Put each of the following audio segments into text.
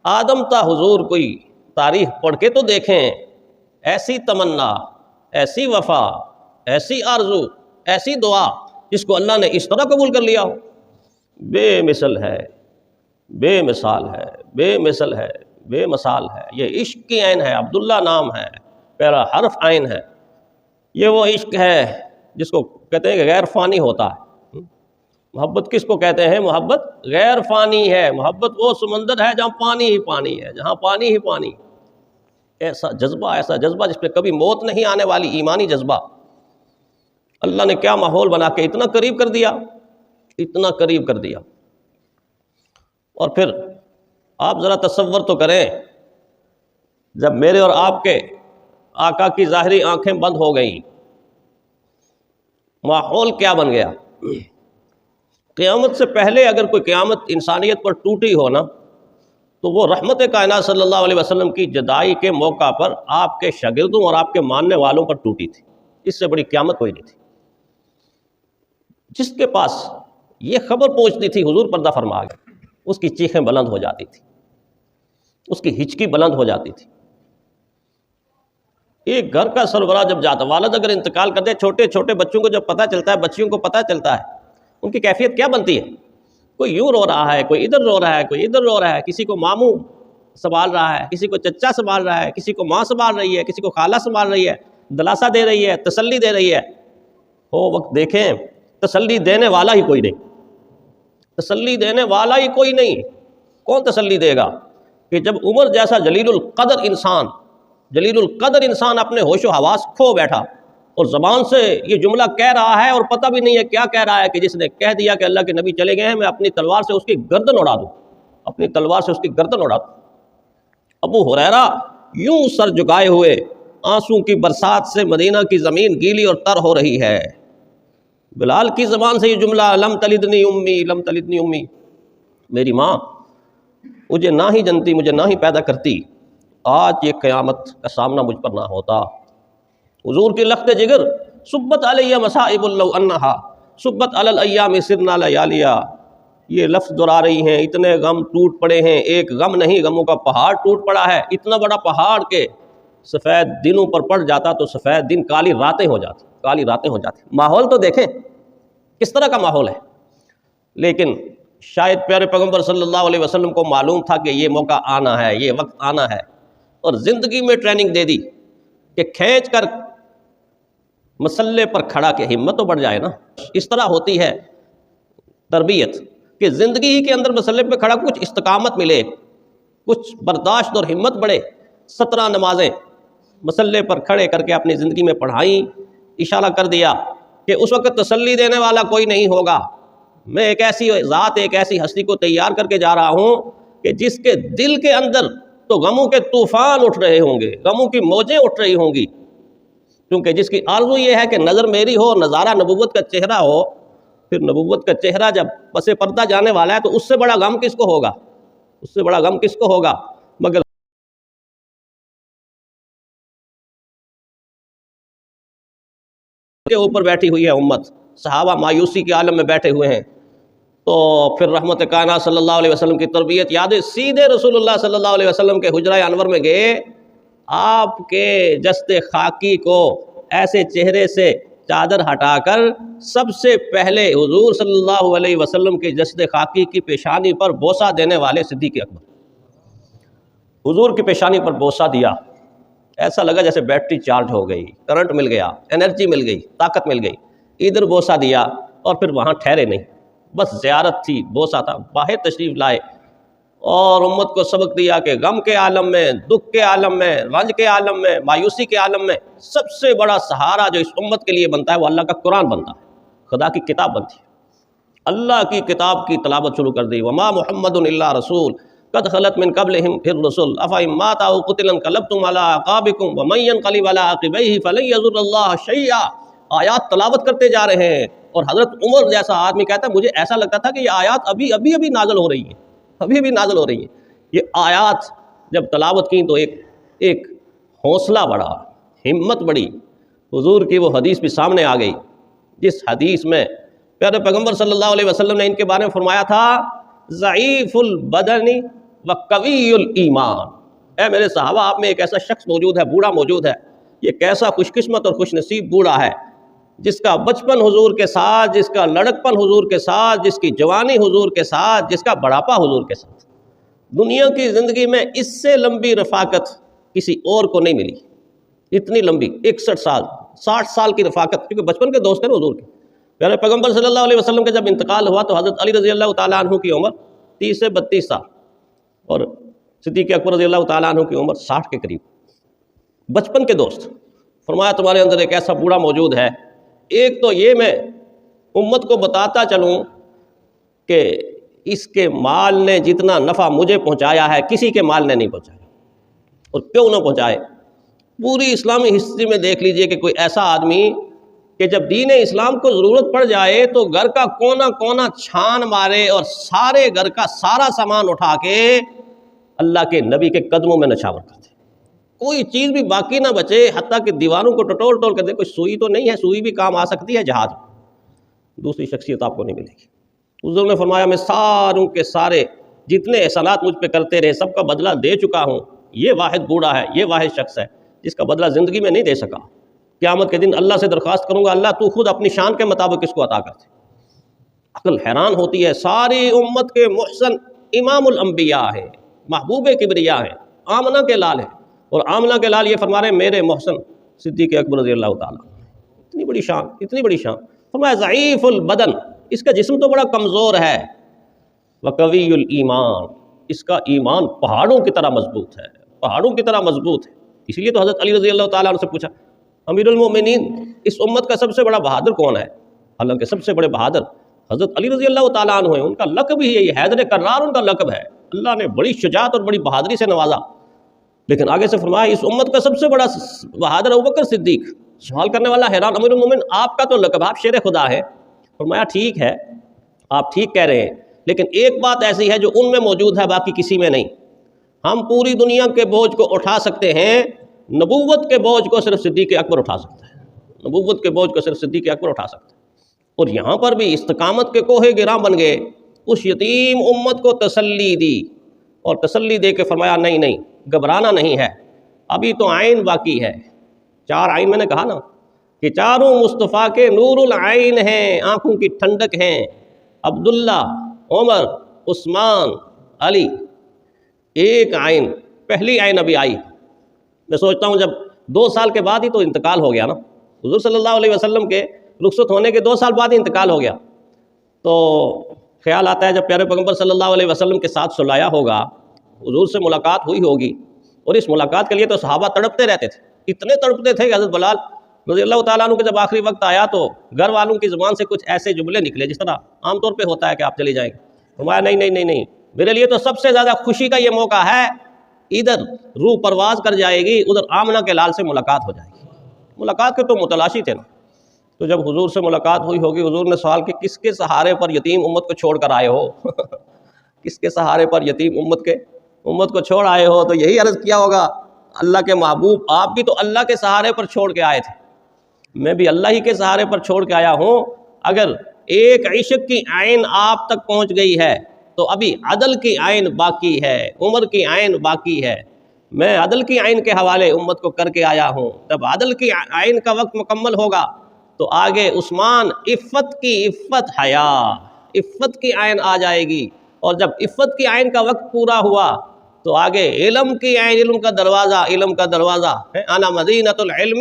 آدم تا حضور کوئی تاریخ پڑھ کے تو دیکھیں، ایسی تمنا، ایسی وفا، ایسی آرزو، ایسی دعا جس کو اللہ نے اس طرح قبول کر لیا ہو، بے مثل ہے، بے مثال ہے، بے مثل ہے، بے مثال ہے۔ یہ عشق کی عین ہے، عبداللہ نام ہے، پہلا حرف عین ہے۔ یہ وہ عشق ہے جس کو کہتے ہیں کہ غیر فانی ہوتا ہے۔ محبت کس کو کہتے ہیں؟ محبت غیر فانی ہے۔ محبت وہ سمندر ہے جہاں پانی ہی پانی ہے، جہاں پانی ہی پانی، ایسا جذبہ جس پہ کبھی موت نہیں آنے والی، ایمانی جذبہ۔ اللہ نے کیا ماحول بنا کے اتنا قریب کر دیا، اتنا قریب کر دیا۔ اور پھر آپ ذرا تصور تو کریں، جب میرے اور آپ کے آقا کی ظاہری آنکھیں بند ہو گئیں، ماحول کیا بن گیا؟ قیامت سے پہلے اگر کوئی قیامت انسانیت پر ٹوٹی ہو نا، تو وہ رحمت کائنات صلی اللہ علیہ وسلم کی جدائی کے موقع پر آپ کے شاگردوں اور آپ کے ماننے والوں پر ٹوٹی تھی۔ اس سے بڑی قیامت کوئی نہیں تھی۔ جس کے پاس یہ خبر پہنچتی تھی حضور پردہ فرما گئے، اس کی چیخیں بلند ہو جاتی تھی، اس کی ہچکی بلند ہو جاتی تھی۔ ایک گھر کا سربراہ جب جاتا، والد اگر انتقال کر دے، چھوٹے چھوٹے بچوں کو جب پتہ چلتا ہے، بچیوں کو پتہ چلتا ہے، ان کی کیفیت کیا بنتی ہے؟ کوئی یوں رو رہا ہے، کوئی ادھر رو رہا ہے، کوئی ادھر رو رہا ہے، کسی کو ماموں سنبھال رہا ہے، کسی کو چچا سنبھال رہا ہے، کسی کو ماں سنبھال رہی ہے، کسی کو خالہ سنبھال رہی ہے، دلاسا دے رہی ہے، تسلی دے رہی ہے۔ وہ وقت دیکھیں، تسلی دینے والا ہی کوئی نہیں، تسلی دینے والا ہی کوئی نہیں۔ کون تسلی دے گا؟ کہ جب عمر جیسا جلیل القدر انسان اپنے ہوش و حواس کھو بیٹھا اور زبان سے یہ جملہ کہہ رہا ہے اور پتہ بھی نہیں ہے کیا کہہ رہا ہے، کہ جس نے کہہ دیا کہ اللہ کے نبی چلے گئے ہیں، میں اپنی تلوار سے اس کی گردن اڑا دوں، اپنی تلوار سے اس کی گردن اڑا دوں۔ ابو ہریرہ یوں سر جھکائے ہوئے، آنسوں کی برسات سے مدینہ کی زمین گیلی اور تر ہو رہی ہے۔ بلال کی زبان سے یہ جملہ، لم تلدنی امی، لم تلدنی امی، میری ماں مجھے نہ ہی جنتی، مجھے نہ ہی پیدا کرتی، آج یہ قیامت کا سامنا مجھ پر نہ ہوتا۔ حضور کی لخت جگر، صبت علیہ مصائب لو انہا صبت علی الایام سرنا لیالیا، یہ لفظ دہرا رہی ہیں، اتنے غم ٹوٹ پڑے ہیں، ایک غم نہیں، غموں کا پہاڑ ٹوٹ پڑا ہے، اتنا بڑا پہاڑ کہ سفید دنوں پر پڑ جاتا تو سفید دن کالی راتیں ہو جاتی، کالی راتیں ہو جاتی۔ ماحول تو دیکھیں کس طرح کا ماحول ہے۔ لیکن شاید پیارے پیغمبر صلی اللہ علیہ وسلم کو معلوم تھا کہ یہ موقع آنا ہے، یہ وقت آنا ہے، اور زندگی میں ٹریننگ دے دی کہ کھینچ کر مسلح پر کھڑا کے ہمت تو بڑھ جائے نا۔ اس طرح ہوتی ہے تربیت کہ زندگی ہی کے اندر مسلح پہ کھڑا کچھ استقامت ملے، کچھ برداشت اور ہمت بڑھے۔ 17 نمازیں مسلح پر کھڑے کر کے اپنی زندگی میں پڑھائیں، اشارہ کر دیا کہ اس وقت تسلی دینے والا کوئی نہیں ہوگا، میں ایک ایسی ذات، ایک ایسی ہستی کو تیار کر کے جا رہا ہوں کہ جس کے دل کے اندر تو غموں کے طوفان اٹھ رہے ہوں گے، غموں کی موجیں اٹھ رہی ہوں گی، کیونکہ جس کی آرزو یہ ہے کہ نظر میری ہو، نظارہ نبوت کا چہرہ ہو۔ پھر نبوت کا چہرہ جب پس پردہ جانے والا ہے تو اس سے بڑا غم کس کو ہوگا؟ اس سے بڑا غم کس کو ہوگا؟ مگر کے اوپر بیٹھی ہوئی ہے امت، صحابہ مایوسی کے عالم میں بیٹھے ہوئے ہیں۔ تو پھر رحمت کائنات صلی اللہ علیہ وسلم کی تربیت یاد ہے، سیدھے رسول اللہ صلی اللہ علیہ وسلم کے حجرہ انور میں گئے، آپ کے جسد خاکی کو ایسے چہرے سے چادر ہٹا کر سب سے پہلے حضور صلی اللہ علیہ وسلم کے جسد خاکی کی پیشانی پر بوسہ دینے والے صدیق اکبر، حضور کی پیشانی پر بوسہ دیا، ایسا لگا جیسے بیٹری چارج ہو گئی، کرنٹ مل گیا، انرجی مل گئی، طاقت مل گئی۔ ادھر بوسہ دیا اور پھر وہاں ٹھہرے نہیں، بس زیارت تھی، بوسہ تھا، باہر تشریف لائے اور امت کو سبق دیا کہ غم کے عالم میں، دکھ کے عالم میں، رنج کے عالم میں، مایوسی کے عالم میں سب سے بڑا سہارا جو اس امت کے لیے بنتا ہے وہ اللہ کا قرآن بنتا ہے، خدا کی کتاب بنتی ہے۔ اللہ کی کتاب کی تلاوت شروع کر دی، وما محمد الا رسول قد خلت من قبلہم الرسل افإن مات أو قتل انقلبتم على أعقابكم ومن ينقلب على عقبيه فلن يضر الله شيئا۔ آیات تلاوت کرتے جا رہے ہیں، اور حضرت عمر جیسا آدمی کہتا ہے مجھے ایسا لگتا تھا کہ یہ آیات ابھی نازل ہو رہی ہیں، ابھی نازل ہو رہی ہیں۔ یہ آیات جب تلاوت کی تو ایک حوصلہ بڑھا، ہمت بڑھی، حضور کی وہ حدیث بھی سامنے آ گئی جس حدیث میں پیارے پیغمبر صلی اللہ علیہ وسلم نے ان کے بارے میں فرمایا تھا ضعیف البدن وقوی الایمان، اے میرے صحابہ آپ میں ایک ایسا شخص موجود ہے، بوڑھا موجود ہے، یہ کیسا خوش قسمت اور خوش نصیب بوڑھا ہے جس کا بچپن حضور کے ساتھ، جس کا لڑکپن حضور کے ساتھ، جس کی جوانی حضور کے ساتھ، جس کا بڑھاپا حضور کے ساتھ۔ دنیا کی زندگی میں اس سے لمبی رفاقت کسی اور کو نہیں ملی، اتنی لمبی 61 سال 60 سال کی رفاقت، کیونکہ بچپن کے دوست ہیں حضور کے۔ پیارے پیغمبر صلی اللہ علیہ وسلم کا جب انتقال ہوا تو حضرت علی رضی اللہ تعالیٰ عنہ کی عمر 30 سے 32 سال اور صدیق اکبر رضی اللہ تعالیٰ عنہ کی عمر 60 کے قریب، بچپن کے دوست۔ فرمایا تمہارے اندر ایک ایسا بوڑھا موجود ہے، ایک تو یہ میں امت کو بتاتا چلوں کہ اس کے مال نے جتنا نفع مجھے پہنچایا ہے کسی کے مال نے نہیں پہنچایا، اور کیوں نہ پہنچائے۔ پوری اسلامی ہسٹری میں دیکھ لیجئے کہ کوئی ایسا آدمی کہ جب دین اسلام کو ضرورت پڑ جائے تو گھر کا کونا کونا چھان مارے اور سارے گھر کا سارا سامان اٹھا کے اللہ کے نبی کے قدموں میں نچھاور کر دے، کوئی چیز بھی باقی نہ بچے، حتیٰ کہ دیواروں کو ٹٹول ٹول کر دے۔ کوئی سوئی تو نہیں ہے، سوئی بھی کام آ سکتی ہے جہاز، دوسری شخصیت آپ کو نہیں ملے گی۔ حضور نے فرمایا میں ساروں کے سارے جتنے احسانات مجھ پہ کرتے رہے سب کا بدلہ دے چکا ہوں، یہ واحد بوڑھا ہے، یہ واحد شخص ہے جس کا بدلہ زندگی میں نہیں دے سکا۔ قیامت کے دن اللہ سے درخواست کروں گا، اللہ تو خود اپنی شان کے مطابق اس کو عطا کرتے۔ عقل حیران ہوتی ہے، ساری امت کے محسن امام الانبیاء ہے، محبوب کبریا ہے، آمنہ کے لال ہے، اور آمنہ کے لال یہ فرما رہے ہیں میرے محسن صدیق اکبر رضی اللہ تعالیٰ۔ اتنی بڑی شان، اتنی بڑی شان۔ فرمایا ضعیف البدن، اس کا جسم تو بڑا کمزور ہے، وقوی الایمان، اس کا ایمان پہاڑوں کی طرح مضبوط ہے، پہاڑوں کی طرح مضبوط ہے۔ اس لیے تو حضرت علی رضی اللہ تعالیٰ عنہ سے پوچھا امیر المومنین اس امت کا سب سے بڑا بہادر کون ہے؟ حالانکہ سب سے بڑے بہادر حضرت علی رضی اللہ تعالیٰ عنہ ہیں، ان کا لقب ہی یہی حیدر کرار ان کا لقب ہے، اللہ نے بڑی شجاعت اور بڑی بہادری سے نوازا۔ لیکن آگے سے فرمایا اس امت کا سب سے بڑا بہادر ابوبکر صدیق۔ سوال کرنے والا حیران، امیر المومنین آپ کا تو لقب، آپ شیر خدا ہے۔ فرمایا ٹھیک ہے، آپ ٹھیک کہہ رہے ہیں، لیکن ایک بات ایسی ہے جو ان میں موجود ہے باقی کسی میں نہیں۔ ہم پوری دنیا کے بوجھ کو اٹھا سکتے ہیں، نبوت کے بوجھ کو صرف صدیق اکبر اٹھا سکتا ہے، نبوت کے بوجھ کو صرف صدیق اکبر اٹھا سکتا ہے۔ اور یہاں پر بھی استقامت کے کوہ گراں بن گئے، اس یتیم امت کو تسلی دی، اور تسلی دے کے فرمایا نہیں نہیں گھبرانا نہیں ہے، ابھی تو عین باقی ہے۔ 4 عین میں نے کہا نا کہ چاروں مصطفیٰ کے نور العین ہیں، آنکھوں کی ٹھنڈک ہیں، عبداللہ، عمر، عثمان، علی۔ ایک عین، پہلی عین ابھی آئی۔ میں سوچتا ہوں جب 2 سال کے بعد ہی تو انتقال ہو گیا نا، حضور صلی اللہ علیہ وسلم کے رخصت ہونے کے 2 سال بعد ہی انتقال ہو گیا، تو خیال آتا ہے جب پیارے پیغمبر صلی اللہ علیہ وسلم کے ساتھ سلایا ہوگا، حضور سے ملاقات ہوئی ہوگی، اور اس ملاقات کے لیے تو صحابہ تڑپتے رہتے تھے، اتنے تڑپتے تھے کہ حضرت بلال رضی اللہ تعالیٰ عنہ کے جب آخری وقت آیا تو گھر والوں کی زبان سے کچھ ایسے جملے نکلے جس طرح عام طور پہ ہوتا ہے کہ آپ چلے جائیں گے۔ فرمایا نہیں نہیں نہیں نہیں، میرے لیے تو سب سے زیادہ خوشی کا یہ موقع ہے، ادھر روح پرواز کر جائے گی، ادھر آمنہ کے لال سے ملاقات ہو جائے گی۔ ملاقات کے تو متلاشی تھے نا، تو جب حضور سے ملاقات ہوئی ہوگی، حضور نے سوال کہ کس کے سہارے پر یتیم امت کو چھوڑ کر آئے ہو؟ کس کے سہارے پر یتیم امت کو چھوڑ آئے ہو؟ تو یہی عرض کیا ہوگا اللہ کے محبوب آپ بھی تو اللہ کے سہارے پر چھوڑ کے آئے تھے، میں بھی اللہ ہی کے سہارے پر چھوڑ کے آیا ہوں۔ اگر ایک عشق کی عین آپ تک پہنچ گئی ہے تو ابھی عدل کی عین باقی ہے، عمر کی عین باقی ہے۔ میں عدل کی عین کے حوالے امت کو کر کے آیا ہوں، جب عدل کی عین کا وقت مکمل ہوگا تو آگے عثمان عفت کی عفت حیا، عفت کی عین آ جائے گی، اور جب عفت کی عین کا وقت پورا ہوا تو آگے علم کی عین، علم کا دروازہ، علم کا دروازہ ہے، انا مدینۃ العلم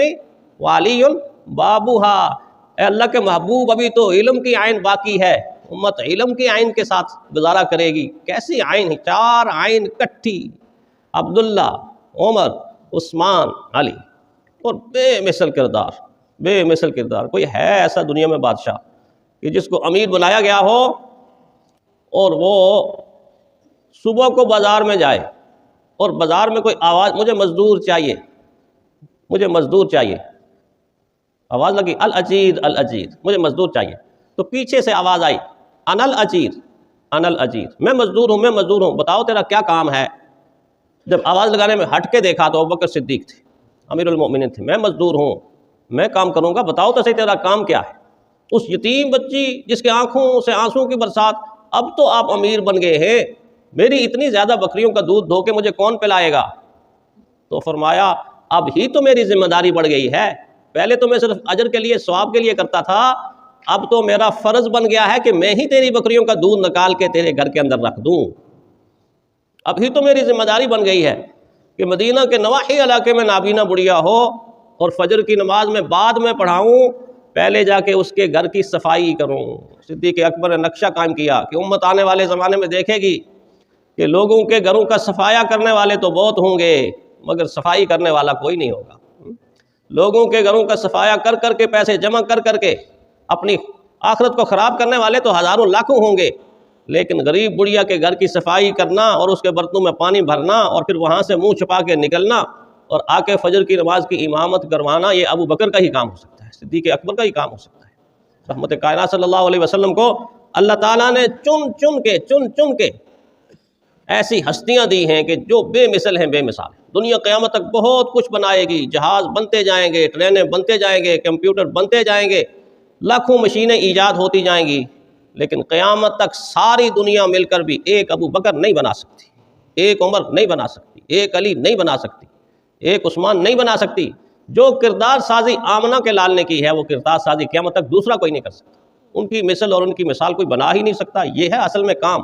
وعلی بابوہا۔ اے اللہ کے محبوب ابھی تو علم کی عین باقی ہے، امت علم کی عین کے ساتھ گزارا کرے گی۔ کیسی عین ہے؟ 4 عین کٹھی، عبداللہ، عمر، عثمان، علی، اور بے مثل کردار، بے مثل کردار۔ کوئی ہے ایسا دنیا میں بادشاہ کہ جس کو امیر بنایا گیا ہو اور وہ صبح کو بازار میں جائے اور بازار میں کوئی آواز مجھے مزدور چاہیے، مجھے مزدور چاہیے، آواز لگی الاجیر الاجیر، مجھے مزدور چاہیے، تو پیچھے سے آواز آئی انا الاجیر انا الاجیر، میں مزدور ہوں، میں مزدور ہوں، بتاؤ تیرا کیا کام ہے؟ جب آواز لگانے میں ہٹ کے دیکھا تو ابوبکر صدیق تھے، امیر المؤمنین تھے، میں مزدور ہوں، میں کام کروں گا، بتاؤ تو صحیح تیرا کام کیا ہے؟ اس یتیم بچی جس کے آنکھوں سے آنسوں کی برسات، اب تو آپ امیر بن گئے ہیں، میری اتنی زیادہ بکریوں کا دودھ دھو کے مجھے کون پلائے گا؟ تو فرمایا اب ہی تو میری ذمہ داری بڑھ گئی ہے، پہلے تو میں صرف اجر کے لیے ثواب کے لیے کرتا تھا، اب تو میرا فرض بن گیا ہے کہ میں ہی تیری بکریوں کا دودھ نکال کے تیرے گھر کے اندر رکھ دوں۔ اب ہی تو میری ذمہ داری بن گئی ہے کہ مدینہ کے نواحی علاقے میں نابینا بڑھیا ہو اور فجر کی نماز میں بعد میں پڑھاؤں، پہلے جا کے اس کے گھر کی صفائی کروں۔ صدیق اکبر نے نقشہ قائم کیا کہ امت آنے والے زمانے میں دیکھے گی کہ لوگوں کے گھروں کا صفایا کرنے والے تو بہت ہوں گے مگر صفائی کرنے والا کوئی نہیں ہوگا۔ لوگوں کے گھروں کا صفایا کر کر کے پیسے جمع کر کر کے اپنی آخرت کو خراب کرنے والے تو ہزاروں لاکھوں ہوں گے، لیکن غریب بڑھیا کے گھر کی صفائی کرنا اور اس کے برتنوں میں پانی بھرنا اور پھر وہاں سے منہ چھپا کے نکلنا اور آ کے فجر کی نماز کی امامت کروانا، یہ ابو بکر کا ہی کام ہو سکتا ہے، صدیق اکبر کا ہی کام ہو سکتا ہے۔ رحمت کائنات صلی اللہ علیہ وسلم کو اللہ تعالیٰ نے چن چن کے ایسی ہستیاں دی ہیں کہ جو بے مثل ہیں، بے مثال ہیں۔ دنیا قیامت تک بہت کچھ بنائے گی، جہاز بنتے جائیں گے، ٹرینیں بنتے جائیں گے، کمپیوٹر بنتے جائیں گے، لاکھوں مشینیں ایجاد ہوتی جائیں گی، لیکن قیامت تک ساری دنیا مل کر بھی ایک ابو بکر نہیں بنا سکتی، ایک عمر نہیں بنا سکتی، ایک علی نہیں بنا سکتی، ایک عثمان نہیں بنا سکتی۔ جو کردار سازی آمنہ کے لال نے کی ہے وہ کردار سازی قیامت تک دوسرا کوئی نہیں کر سکتا۔ ان کی مثل اور ان کی مثال کوئی بنا ہی نہیں سکتا۔ یہ ہے اصل میں کام،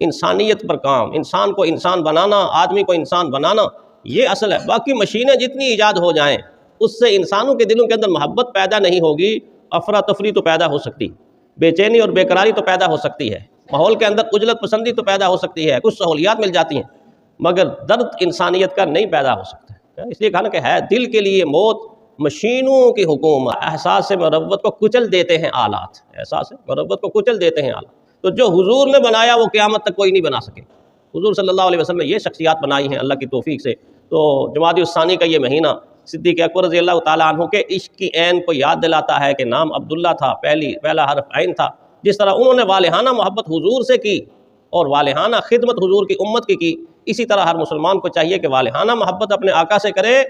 انسانیت پر کام، انسان کو انسان بنانا، آدمی کو انسان بنانا، یہ اصل ہے۔ باقی مشینیں جتنی ایجاد ہو جائیں اس سے انسانوں کے دلوں کے اندر محبت پیدا نہیں ہوگی، افراتفری تو پیدا ہو سکتی، بے چینی اور بے قراری تو پیدا ہو سکتی ہے، ماحول کے اندر عجلت پسندی تو پیدا ہو سکتی ہے، کچھ سہولیات مل جاتی ہیں، مگر درد انسانیت کا نہیں پیدا ہو سکتا ہے۔ اس لیے کہا نا کہ ہے دل کے لیے موت مشینوں کی حکومت۔ احساس مروت کو کچل دیتے ہیں آلات، احساس مروت کو کچل دیتے ہیں آلات۔ تو جو حضور نے بنایا وہ قیامت تک کوئی نہیں بنا سکے۔ حضور صلی اللہ علیہ وسلم نے یہ شخصیات بنائی ہیں اللہ کی توفیق سے۔ تو جمادی الثانی کا یہ مہینہ صدیق اکبر رضی اللہ تعالیٰ عنہ کے عشق کی عین کو یاد دلاتا ہے کہ نام عبداللہ تھا، پہلا حرف عین تھا۔ جس طرح انہوں نے والہانہ محبت حضور سے کی اور والہانہ خدمت حضور کی امت کی، اسی طرح ہر مسلمان کو چاہیے کہ والہانہ محبت اپنے آقا سے کرے